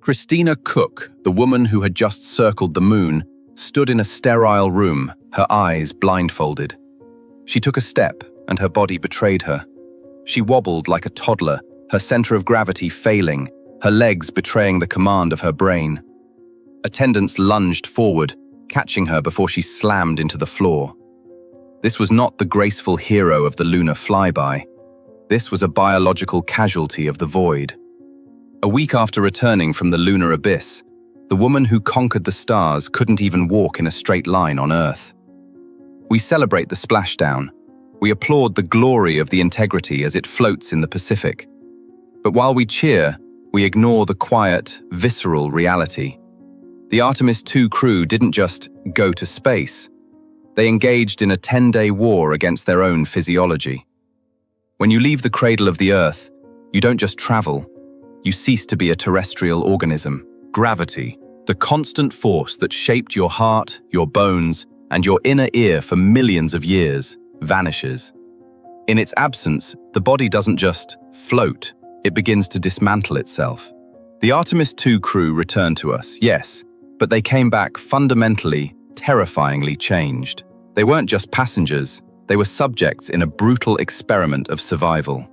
Christina Koch, the woman who had just circled the moon, stood in a sterile room, her eyes blindfolded. She took a step, and her body betrayed her. She wobbled like a toddler, her center of gravity failing, her legs betraying the command of her brain. Attendants lunged forward, catching her before she slammed into the floor. This was not the graceful hero of the lunar flyby. This was a biological casualty of the void. A week after returning from the lunar abyss, the woman who conquered the stars couldn't even walk in a straight line on Earth. We celebrate the splashdown. We applaud the glory of the integrity as it floats in the Pacific. But while we cheer, we ignore the quiet, visceral reality. The Artemis II crew didn't just go to space. They engaged in a 10-day war against their own physiology. When you leave the cradle of the Earth, you don't just travel. You cease to be a terrestrial organism. Gravity, the constant force that shaped your heart, your bones, and your inner ear for millions of years, vanishes. In its absence, the body doesn't just float, it begins to dismantle itself. The Artemis II crew returned to us, yes, but they came back fundamentally, terrifyingly changed. They weren't just passengers, they were subjects in a brutal experiment of survival.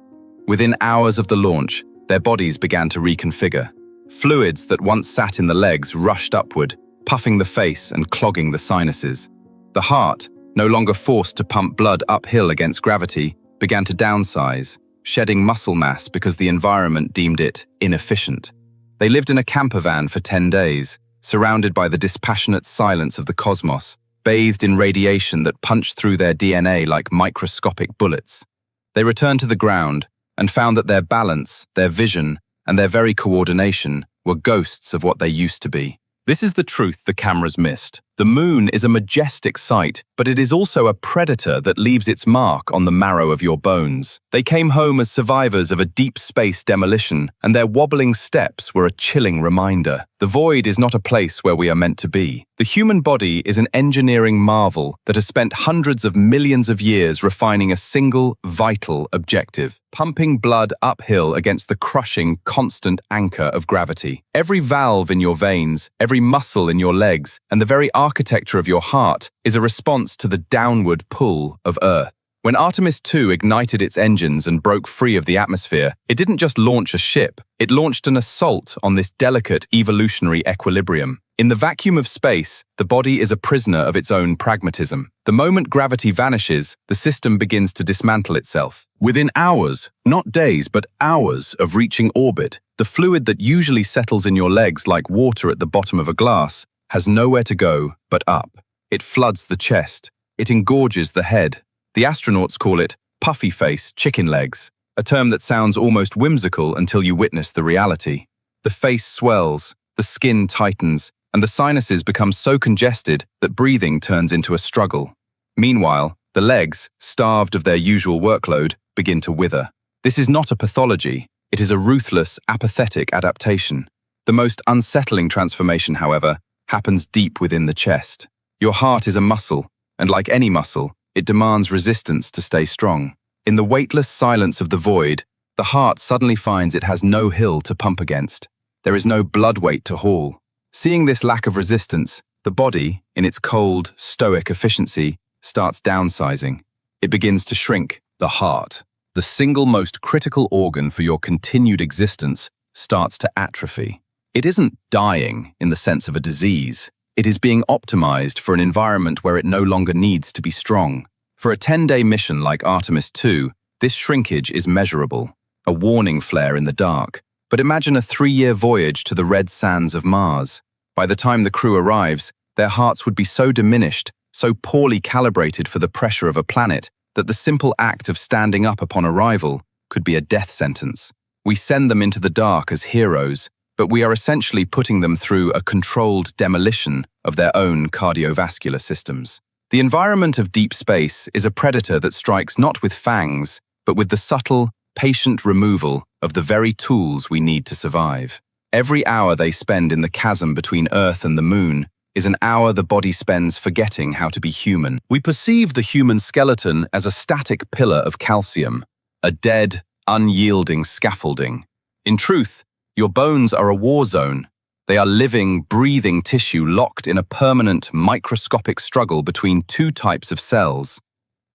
Within hours of the launch, their bodies began to reconfigure. Fluids that once sat in the legs rushed upward, puffing the face and clogging the sinuses. The heart, no longer forced to pump blood uphill against gravity, began to downsize, shedding muscle mass because the environment deemed it inefficient. They lived in a camper van for 10 days, surrounded by the dispassionate silence of the cosmos, bathed in radiation that punched through their DNA like microscopic bullets. They returned to the ground and found that their balance, their vision, and their very coordination were ghosts of what they used to be. This is the truth the cameras missed. The moon is a majestic sight, but it is also a predator that leaves its mark on the marrow of your bones. They came home as survivors of a deep space demolition, and their wobbling steps were a chilling reminder. The void is not a place where we are meant to be. The human body is an engineering marvel that has spent hundreds of millions of years refining a single, vital objective: pumping blood uphill against the crushing, constant anchor of gravity. Every valve in your veins, every muscle in your legs, and the very architecture of your heart is a response to the downward pull of Earth. When Artemis II ignited its engines and broke free of the atmosphere, it didn't just launch a ship, it launched an assault on this delicate evolutionary equilibrium. In the vacuum of space, the body is a prisoner of its own pragmatism. The moment gravity vanishes, the system begins to dismantle itself. Within hours, not days, but hours of reaching orbit, the fluid that usually settles in your legs like water at the bottom of a glass has nowhere to go but up. It floods the chest. It engorges the head. The astronauts call it puffy face chicken legs, a term that sounds almost whimsical until you witness the reality. The face swells, the skin tightens, and the sinuses become so congested that breathing turns into a struggle. Meanwhile, the legs, starved of their usual workload, begin to wither. This is not a pathology. It is a ruthless, apathetic adaptation. The most unsettling transformation, however, happens deep within the chest. Your heart is a muscle, and like any muscle, it demands resistance to stay strong. In the weightless silence of the void, the heart suddenly finds it has no hill to pump against. There is no blood weight to haul. Seeing this lack of resistance, the body, in its cold, stoic efficiency, starts downsizing. It begins to shrink. The heart, the single most critical organ for your continued existence, starts to atrophy. It isn't dying in the sense of a disease. It is being optimized for an environment where it no longer needs to be strong. For a 10-day mission like Artemis II, this shrinkage is measurable, a warning flare in the dark. But imagine a 3-year voyage to the red sands of Mars. By the time the crew arrives, their hearts would be so diminished, so poorly calibrated for the pressure of a planet, that the simple act of standing up upon arrival could be a death sentence. We send them into the dark as heroes, but we are essentially putting them through a controlled demolition of their own cardiovascular systems. The environment of deep space is a predator that strikes not with fangs, but with the subtle, patient removal of the very tools we need to survive. Every hour they spend in the chasm between Earth and the moon is an hour the body spends forgetting how to be human. We perceive the human skeleton as a static pillar of calcium, a dead, unyielding scaffolding. In truth, your bones are a war zone, They are living, breathing tissue locked in a permanent, microscopic struggle between two types of cells: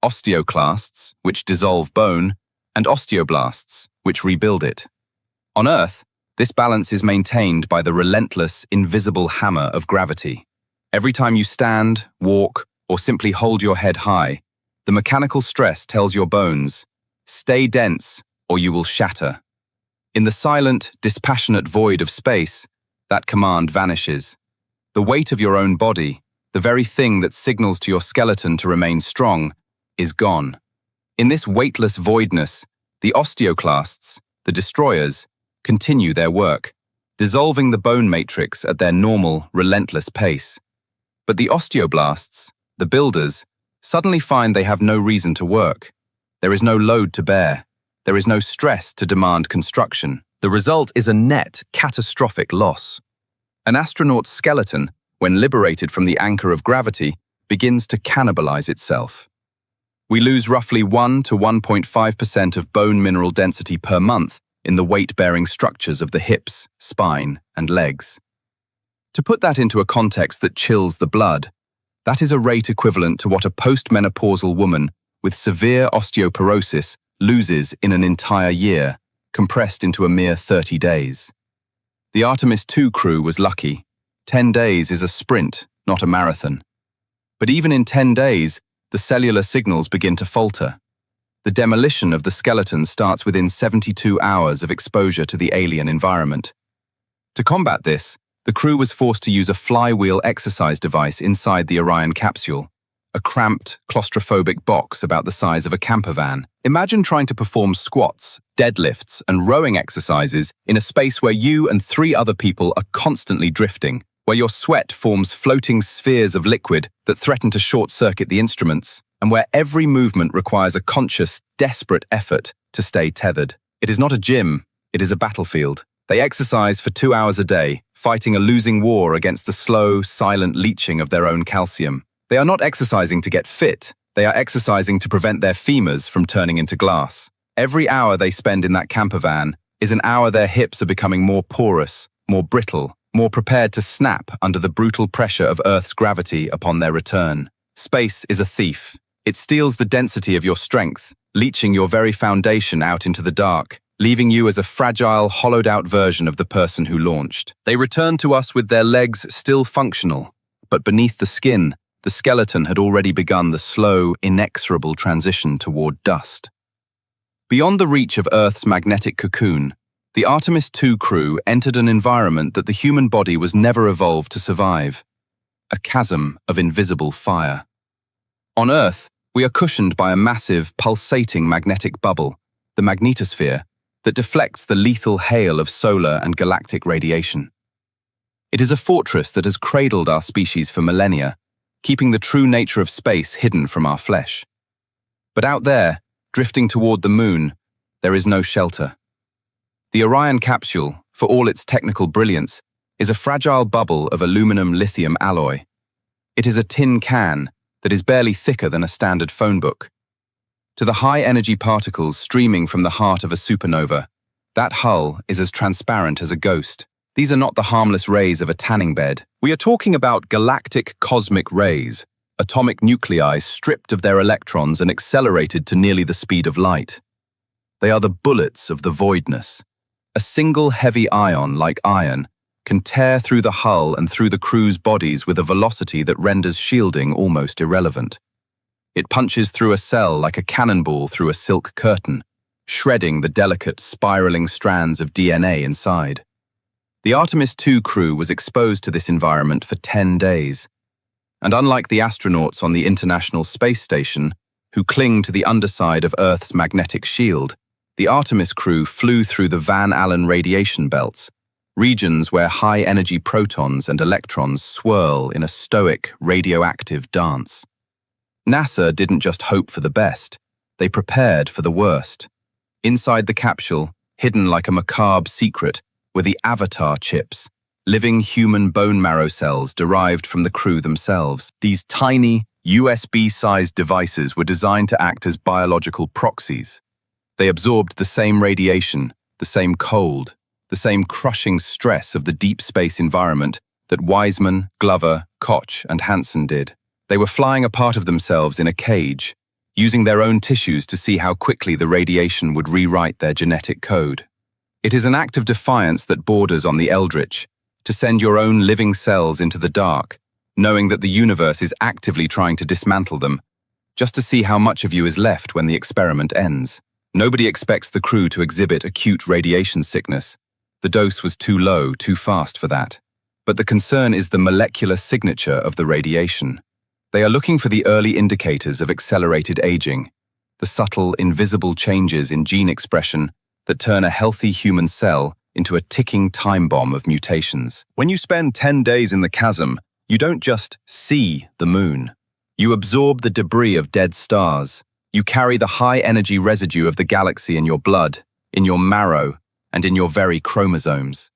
osteoclasts, which dissolve bone, and osteoblasts, which rebuild it. On Earth, this balance is maintained by the relentless, invisible hammer of gravity. Every time you stand, walk, or simply hold your head high, the mechanical stress tells your bones, "Stay dense, or you will shatter." In the silent, dispassionate void of space, that command vanishes. The weight of your own body, the very thing that signals to your skeleton to remain strong, is gone. In this weightless voidness, the osteoclasts, the destroyers, continue their work, dissolving the bone matrix at their normal, relentless pace. But the osteoblasts, the builders, suddenly find they have no reason to work. There is no load to bear. There is no stress to demand construction. The result is a net, catastrophic loss. An astronaut's skeleton, when liberated from the anchor of gravity, begins to cannibalize itself. We lose roughly 1 to 1.5% of bone mineral density per month in the weight-bearing structures of the hips, spine, and legs. To put that into a context that chills the blood, that is a rate equivalent to what a postmenopausal woman with severe osteoporosis loses in an entire year, compressed into a mere 30 days. The Artemis II crew was lucky. 10 days is a sprint, not a marathon. But even in 10 days, the cellular signals begin to falter. The demolition of the skeleton starts within 72 hours of exposure to the alien environment. To combat this, the crew was forced to use a flywheel exercise device inside the Orion capsule, a cramped, claustrophobic box about the size of a camper van. Imagine trying to perform squats, deadlifts, and rowing exercises in a space where you and 3 other people are constantly drifting, where your sweat forms floating spheres of liquid that threaten to short-circuit the instruments, and where every movement requires a conscious, desperate effort to stay tethered. It is not a gym, it is a battlefield. They exercise for 2 hours a day, fighting a losing war against the slow, silent leaching of their own calcium. They are not exercising to get fit, they are exercising to prevent their femurs from turning into glass. Every hour they spend in that camper van is an hour their hips are becoming more porous, more brittle, more prepared to snap under the brutal pressure of Earth's gravity upon their return. Space is a thief. It steals the density of your strength, leaching your very foundation out into the dark, leaving you as a fragile, hollowed-out version of the person who launched. They return to us with their legs still functional, but beneath the skin, the skeleton had already begun the slow, inexorable transition toward dust. Beyond the reach of Earth's magnetic cocoon, the Artemis II crew entered an environment that the human body was never evolved to survive: a chasm of invisible fire. On Earth, we are cushioned by a massive, pulsating magnetic bubble, the magnetosphere, that deflects the lethal hail of solar and galactic radiation. It is a fortress that has cradled our species for millennia, keeping the true nature of space hidden from our flesh. But out there, drifting toward the moon, there is no shelter. The Orion capsule, for all its technical brilliance, is a fragile bubble of aluminum-lithium alloy. It is a tin can that is barely thicker than a standard phone book. To the high-energy particles streaming from the heart of a supernova, that hull is as transparent as a ghost. These are not the harmless rays of a tanning bed. We are talking about galactic cosmic rays, atomic nuclei stripped of their electrons and accelerated to nearly the speed of light. They are the bullets of the voidness. A single heavy ion, like iron, can tear through the hull and through the crew's bodies with a velocity that renders shielding almost irrelevant. It punches through a cell like a cannonball through a silk curtain, shredding the delicate, spiraling strands of DNA inside. The Artemis II crew was exposed to this environment for 10 days. And unlike the astronauts on the International Space Station, who cling to the underside of Earth's magnetic shield, the Artemis crew flew through the Van Allen radiation belts, regions where high-energy protons and electrons swirl in a stoic, radioactive dance. NASA didn't just hope for the best, they prepared for the worst. Inside the capsule, hidden like a macabre secret, were the avatar chips, living human bone marrow cells derived from the crew themselves. These tiny, USB-sized devices were designed to act as biological proxies. They absorbed the same radiation, the same cold, the same crushing stress of the deep space environment that Wiseman, Glover, Koch, and Hansen did. They were flying a part of themselves in a cage, using their own tissues to see how quickly the radiation would rewrite their genetic code. It is an act of defiance that borders on the eldritch, to send your own living cells into the dark, knowing that the universe is actively trying to dismantle them, just to see how much of you is left when the experiment ends. Nobody expects the crew to exhibit acute radiation sickness. The dose was too low, too fast for that. But the concern is the molecular signature of the radiation. They are looking for the early indicators of accelerated aging, the subtle, invisible changes in gene expression that turn a healthy human cell into a ticking time bomb of mutations. When you spend 10 days in the chasm, you don't just see the moon. You absorb the debris of dead stars. You carry the high-energy residue of the galaxy in your blood, in your marrow, and in your very chromosomes.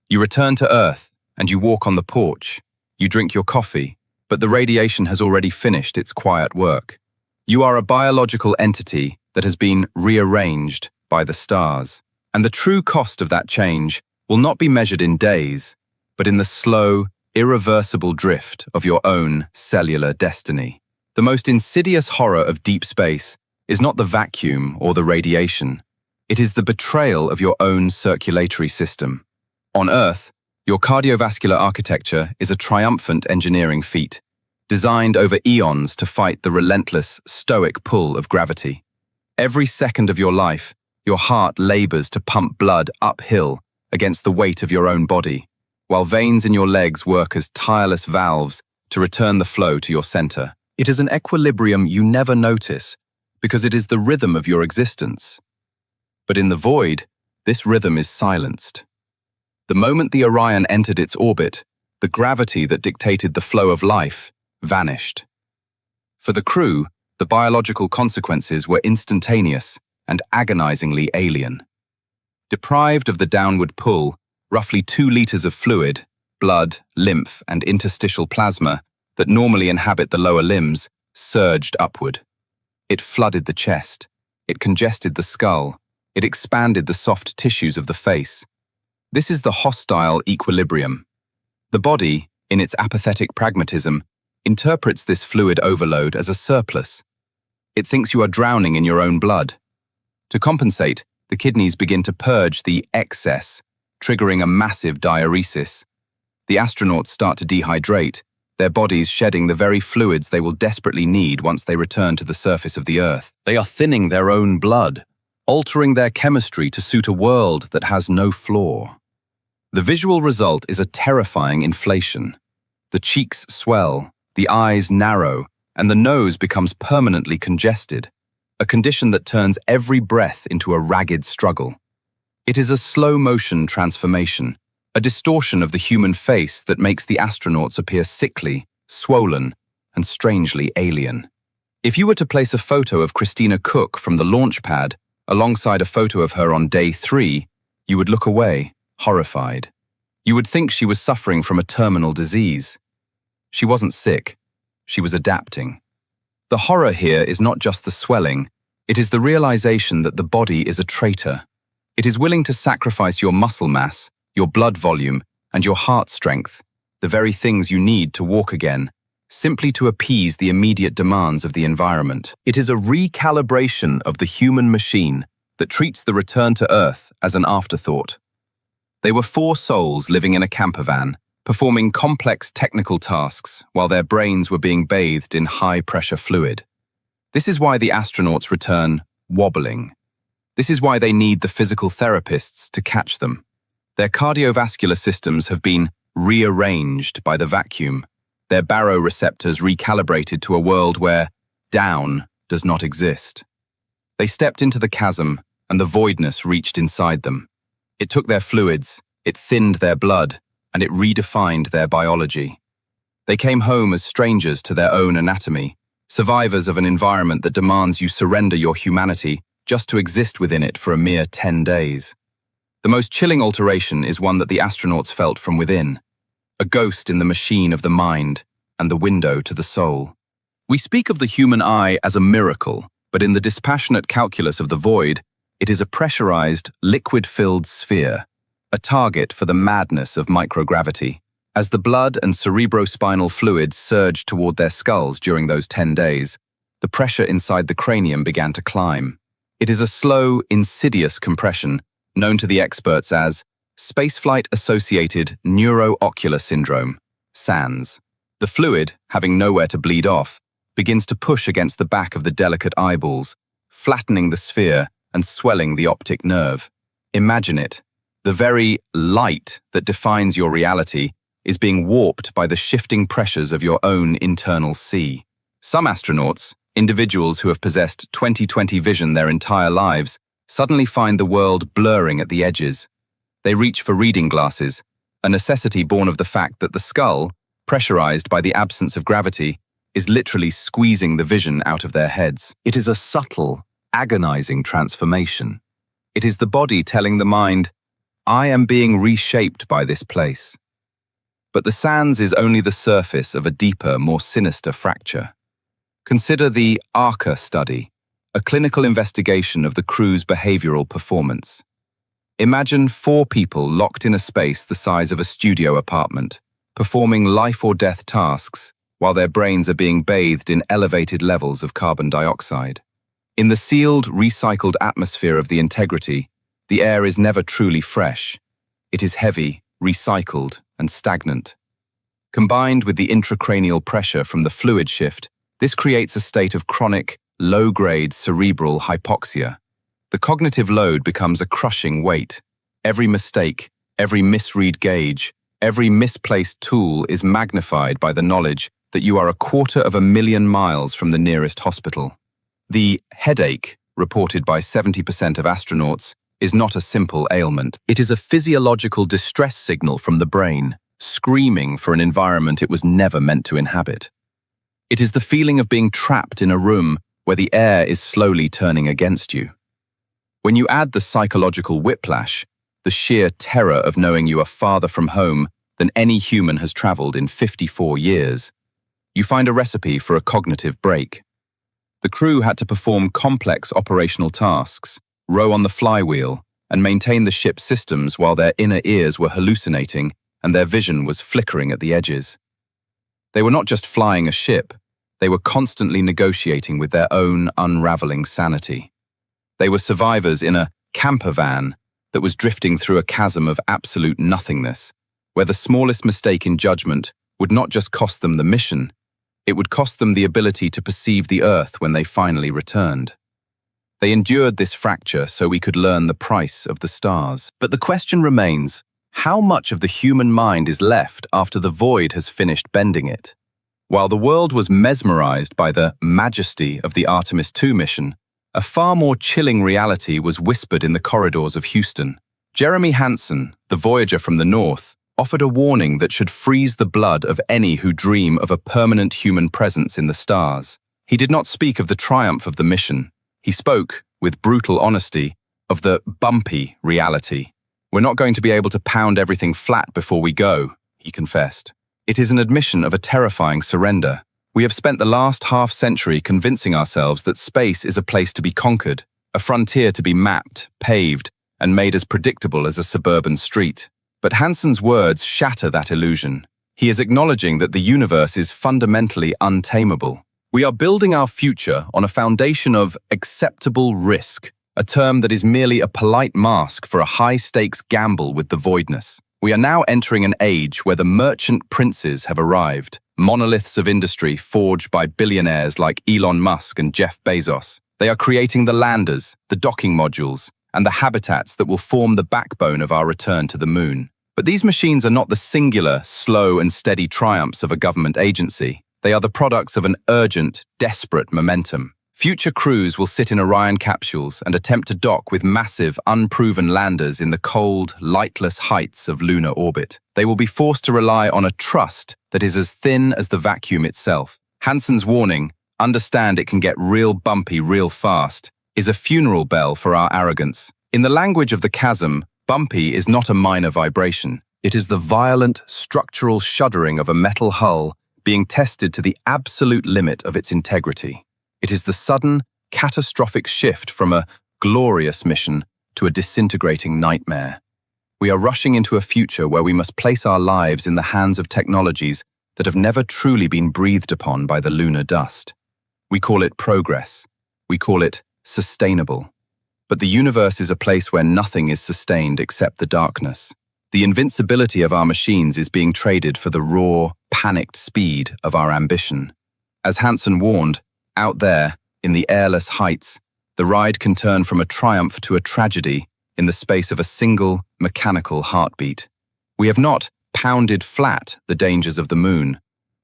You return to Earth, and you walk on the porch. You drink your coffee, but the radiation has already finished its quiet work. You are a biological entity that has been rearranged by the stars. And the true cost of that change will not be measured in days, but in the slow, irreversible drift of your own cellular destiny. The most insidious horror of deep space is not the vacuum or the radiation. It is the betrayal of your own circulatory system. On Earth, your cardiovascular architecture is a triumphant engineering feat, designed over eons to fight the relentless, stoic pull of gravity. Every second of your life, your heart labors to pump blood uphill against the weight of your own body, while veins in your legs work as tireless valves to return the flow to your center. It is an equilibrium you never notice, because it is the rhythm of your existence. But in the void, this rhythm is silenced. The moment the Orion entered its orbit, the gravity that dictated the flow of life vanished. For the crew, the biological consequences were instantaneous and agonizingly alien. Deprived of the downward pull, roughly 2 liters of fluid, blood, lymph, and interstitial plasma that normally inhabit the lower limbs surged upward. It flooded the chest. It congested the skull. It expanded the soft tissues of the face. This is the hostile equilibrium. The body, in its apathetic pragmatism, interprets this fluid overload as a surplus. It thinks you are drowning in your own blood. To compensate, the kidneys begin to purge the excess, triggering a massive diuresis. The astronauts start to dehydrate, their bodies shedding the very fluids they will desperately need once they return to the surface of the Earth. They are thinning their own blood, altering their chemistry to suit a world that has no flaw. The visual result is a terrifying inflation. The cheeks swell, the eyes narrow, and the nose becomes permanently congested, a condition that turns every breath into a ragged struggle. It is a slow-motion transformation, a distortion of the human face that makes the astronauts appear sickly, swollen, and strangely alien. If you were to place a photo of Christina Koch from the launch pad alongside a photo of her on day 3, you would look away, horrified. You would think she was suffering from a terminal disease. She wasn't sick. She was adapting. The horror here is not just the swelling, it is the realization that the body is a traitor. It is willing to sacrifice your muscle mass, your blood volume, and your heart strength, the very things you need to walk again, simply to appease the immediate demands of the environment. It is a recalibration of the human machine that treats the return to Earth as an afterthought. They were 4 souls living in a camper van, performing complex technical tasks while their brains were being bathed in high-pressure fluid. This is why the astronauts return wobbling. This is why they need the physical therapists to catch them. Their cardiovascular systems have been rearranged by the vacuum, their baroreceptors recalibrated to a world where down does not exist. They stepped into the chasm, and the voidness reached inside them. It took their fluids, it thinned their blood, and it redefined their biology. They came home as strangers to their own anatomy, survivors of an environment that demands you surrender your humanity just to exist within it for a mere 10 days. The most chilling alteration is one that the astronauts felt from within, a ghost in the machine of the mind and the window to the soul. We speak of the human eye as a miracle, but in the dispassionate calculus of the void, it is a pressurized, liquid-filled sphere, a target for the madness of microgravity. As the blood and cerebrospinal fluid surged toward their skulls during those 10 days, the pressure inside the cranium began to climb. It is a slow, insidious compression, known to the experts as spaceflight-associated neuroocular syndrome, SANS. The fluid, having nowhere to bleed off, begins to push against the back of the delicate eyeballs, flattening the sphere and swelling the optic nerve. Imagine it. The very light that defines your reality is being warped by the shifting pressures of your own internal sea. Some astronauts, individuals who have possessed 20/20 vision their entire lives, suddenly find the world blurring at the edges. They reach for reading glasses, a necessity born of the fact that the skull, pressurized by the absence of gravity, is literally squeezing the vision out of their heads. It is a subtle, agonizing transformation. It is the body telling the mind, I am being reshaped by this place. But the SANS is only the surface of a deeper, more sinister fracture. Consider the ARCA study, a clinical investigation of the crew's behavioral performance. Imagine 4 people locked in a space the size of a studio apartment, performing life-or-death tasks while their brains are being bathed in elevated levels of carbon dioxide. In the sealed, recycled atmosphere of the integrity, the air is never truly fresh. It is heavy, recycled, and stagnant. Combined with the intracranial pressure from the fluid shift, this creates a state of chronic, low-grade cerebral hypoxia. The cognitive load becomes a crushing weight. Every mistake, every misread gauge, every misplaced tool is magnified by the knowledge that you are 250,000 miles from the nearest hospital. The headache, reported by 70% of astronauts, is not a simple ailment. It is a physiological distress signal from the brain, screaming for an environment it was never meant to inhabit. It is the feeling of being trapped in a room where the air is slowly turning against you. When you add the psychological whiplash, the sheer terror of knowing you are farther from home than any human has traveled in 54 years, you find a recipe for a cognitive break. The crew had to perform complex operational tasks, row on the flywheel, and maintain the ship's systems while their inner ears were hallucinating and their vision was flickering at the edges. They were not just flying a ship, they were constantly negotiating with their own unraveling sanity. They were survivors in a camper van that was drifting through a chasm of absolute nothingness, where the smallest mistake in judgment would not just cost them the mission, it would cost them the ability to perceive the Earth when they finally returned. They endured this fracture so we could learn the price of the stars. But the question remains, how much of the human mind is left after the void has finished bending it? While the world was mesmerized by the majesty of the Artemis II mission, a far more chilling reality was whispered in the corridors of Houston. Jeremy Hansen, the voyager from the north, offered a warning that should freeze the blood of any who dream of a permanent human presence in the stars. He did not speak of the triumph of the mission. He spoke, with brutal honesty, of the bumpy reality. We're not going to be able to pound everything flat before we go, he confessed. It is an admission of a terrifying surrender. We have spent the last half-century convincing ourselves that space is a place to be conquered, a frontier to be mapped, paved, and made as predictable as a suburban street. But Hansen's words shatter that illusion. He is acknowledging that the universe is fundamentally untamable. We are building our future on a foundation of acceptable risk, a term that is merely a polite mask for a high-stakes gamble with the voidness. We are now entering an age where the merchant princes have arrived, monoliths of industry forged by billionaires like Elon Musk and Jeff Bezos. They are creating the landers, the docking modules, and the habitats that will form the backbone of our return to the moon. But these machines are not the singular, slow and steady triumphs of a government agency. They are the products of an urgent, desperate momentum. Future crews will sit in Orion capsules and attempt to dock with massive, unproven landers in the cold, lightless heights of lunar orbit. They will be forced to rely on a trust that is as thin as the vacuum itself. Hansen's warning, understand it can get real bumpy real fast, is a funeral bell for our arrogance. In the language of the chasm, bumpy is not a minor vibration. It is the violent, structural shuddering of a metal hull being tested to the absolute limit of its integrity. It is the sudden, catastrophic shift from a glorious mission to a disintegrating nightmare. We are rushing into a future where we must place our lives in the hands of technologies that have never truly been breathed upon by the lunar dust. We call it progress. We call it sustainable. But the universe is a place where nothing is sustained except the darkness. The invincibility of our machines is being traded for the raw, panicked speed of our ambition. As Hansen warned, out there, in the airless heights, the ride can turn from a triumph to a tragedy in the space of a single, mechanical heartbeat. We have not pounded flat the dangers of the moon.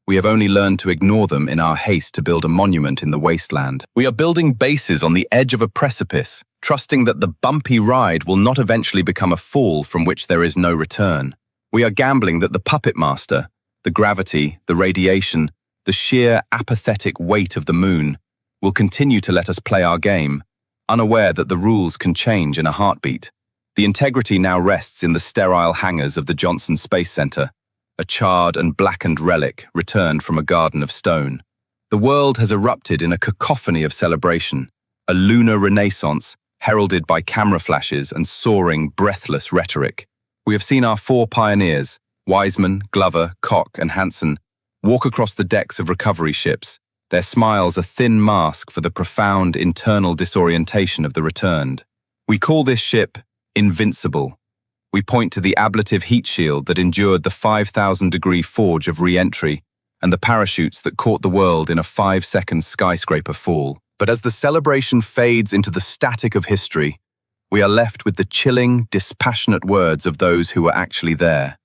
We have only learned to ignore them in our haste to build a monument in the wasteland. We are building bases on the edge of a precipice, trusting that the bumpy ride will not eventually become a fall from which there is no return. We are gambling that the puppet master, the gravity, the radiation, the sheer apathetic weight of the moon, will continue to let us play our game, unaware that the rules can change in a heartbeat. The integrity now rests in the sterile hangars of the Johnson Space Center, a charred and blackened relic returned from a garden of stone. The world has erupted in a cacophony of celebration, a lunar renaissance heralded by camera flashes and soaring, breathless rhetoric. We have seen our four pioneers, Wiseman, Glover, Koch, and Hansen, walk across the decks of recovery ships, their smiles a thin mask for the profound internal disorientation of the returned. We call this ship Invincible. We point to the ablative heat shield that endured the 5,000-degree forge of re-entry and the parachutes that caught the world in a 5-second skyscraper fall. But as the celebration fades into the static of history, we are left with the chilling, dispassionate words of those who were actually there.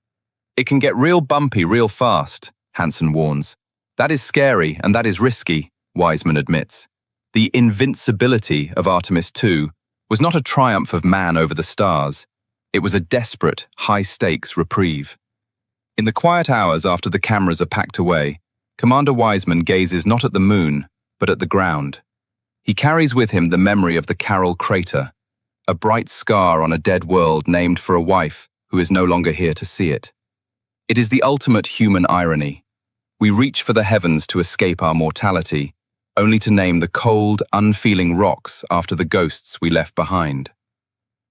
It can get real bumpy real fast, Hansen warns. That is scary and that is risky, Wiseman admits. The invincibility of Artemis II was not a triumph of man over the stars. It was a desperate, high-stakes reprieve. In the quiet hours after the cameras are packed away, Commander Wiseman gazes not at the moon, but at the ground. He carries with him the memory of the Carroll crater, a bright scar on a dead world named for a wife who is no longer here to see it. It is the ultimate human irony. We reach for the heavens to escape our mortality, only to name the cold, unfeeling rocks after the ghosts we left behind.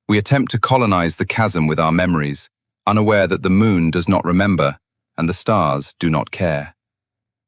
We attempt to colonize the chasm with our memories, unaware that the moon does not remember and the stars do not care.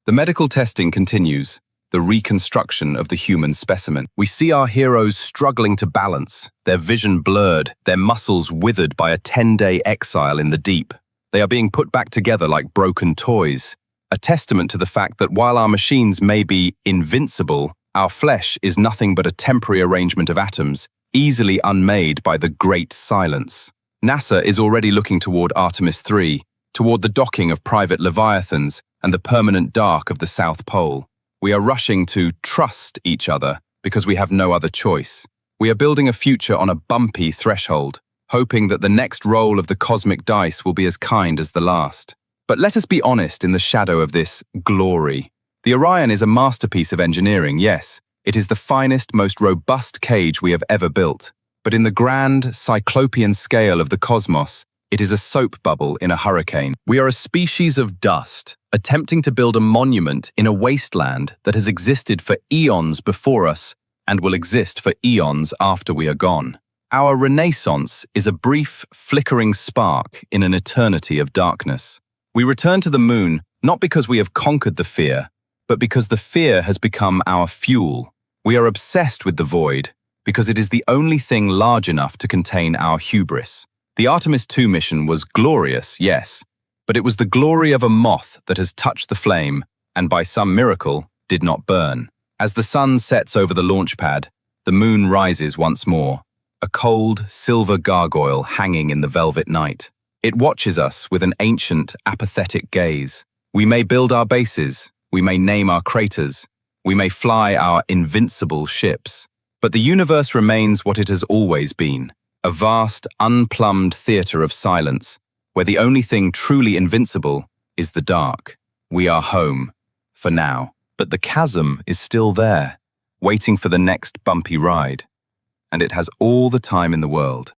The medical testing continues, the reconstruction of the human specimen. We see our heroes struggling to balance, their vision blurred, their muscles withered by a 10-day exile in the deep. They are being put back together like broken toys, a testament to the fact that while our machines may be invincible, our flesh is nothing but a temporary arrangement of atoms, easily unmade by the Great Silence. NASA is already looking toward Artemis III, toward the docking of private Leviathans and the permanent dark of the South Pole. We are rushing to trust each other because we have no other choice. We are building a future on a bumpy threshold, hoping that the next roll of the cosmic dice will be as kind as the last. But let us be honest in the shadow of this glory. The Orion is a masterpiece of engineering, yes. It is the finest, most robust cage we have ever built. But in the grand, cyclopean scale of the cosmos, it is a soap bubble in a hurricane. We are a species of dust, attempting to build a monument in a wasteland that has existed for eons before us and will exist for eons after we are gone. Our renaissance is a brief, flickering spark in an eternity of darkness. We return to the moon not because we have conquered the fear, but because the fear has become our fuel. We are obsessed with the void because it is the only thing large enough to contain our hubris. The Artemis II mission was glorious, yes, but it was the glory of a moth that has touched the flame and by some miracle did not burn. As the sun sets over the launch pad, the moon rises once more, a cold, silver gargoyle hanging in the velvet night. It watches us with an ancient, apathetic gaze. We may build our bases, we may name our craters, we may fly our invincible ships, but the universe remains what it has always been, a vast, unplumbed theater of silence, where the only thing truly invincible is the dark. We are home, for now, but the chasm is still there, waiting for the next bumpy ride, and it has all the time in the world.